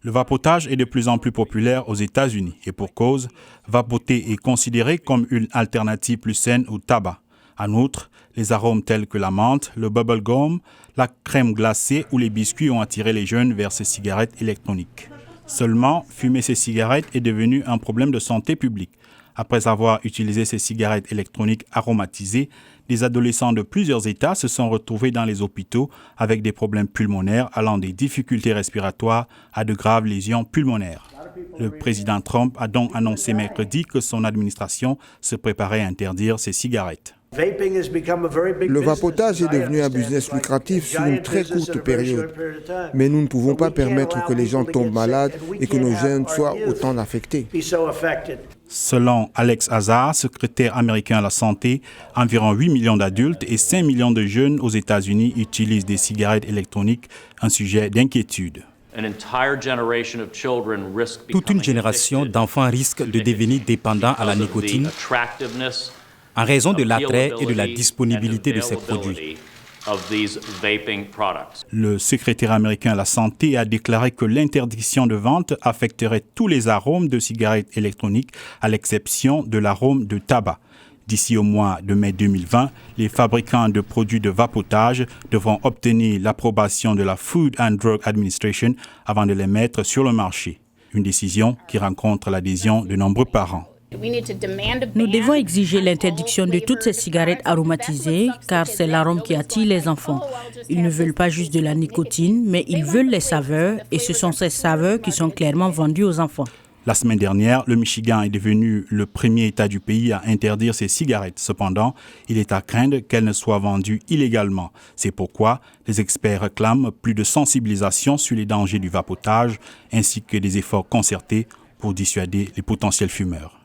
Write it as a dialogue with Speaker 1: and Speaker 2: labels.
Speaker 1: Le vapotage est de plus en plus populaire aux États-Unis et pour cause, vapoter est considéré comme une alternative plus saine au tabac. En outre, les arômes tels que la menthe, le bubblegum, la crème glacée ou les biscuits ont attiré les jeunes vers ces cigarettes électroniques. Seulement, fumer ces cigarettes est devenu un problème de santé publique. Après avoir utilisé ces cigarettes électroniques aromatisées, des adolescents de plusieurs États se sont retrouvés dans les hôpitaux avec des problèmes pulmonaires allant des difficultés respiratoires à de graves lésions pulmonaires. Le président Trump a donc annoncé mercredi que son administration se préparait à interdire ces cigarettes.
Speaker 2: Le vapotage est devenu un business lucratif sur une très courte période. Mais nous ne pouvons pas permettre que les gens tombent malades et que nos jeunes soient autant affectés.
Speaker 1: Selon Alex Azar, secrétaire américain à la santé, environ 8 millions d'adultes et 5 millions de jeunes aux États-Unis utilisent des cigarettes électroniques, un sujet d'inquiétude.
Speaker 3: Toute une génération d'enfants risque de devenir dépendants à la nicotine en raison de l'attrait et de la disponibilité de ces produits.
Speaker 1: Le secrétaire américain à la santé a déclaré que l'interdiction de vente affecterait tous les arômes de cigarettes électroniques à l'exception de l'arôme de tabac. D'ici au mois de mai 2020, les fabricants de produits de vapotage devront obtenir l'approbation de la Food and Drug Administration avant de les mettre sur le marché. Une décision qui rencontre l'adhésion de nombreux parents.
Speaker 4: Nous devons exiger l'interdiction de toutes ces cigarettes aromatisées car c'est l'arôme qui attire les enfants. Ils ne veulent pas juste de la nicotine, mais ils veulent les saveurs et ce sont ces saveurs qui sont clairement vendues aux enfants.
Speaker 1: La semaine dernière, le Michigan est devenu le premier État du pays à interdire ces cigarettes. Cependant, il est à craindre qu'elles ne soient vendues illégalement. C'est pourquoi les experts réclament plus de sensibilisation sur les dangers du vapotage ainsi que des efforts concertés pour dissuader les potentiels fumeurs.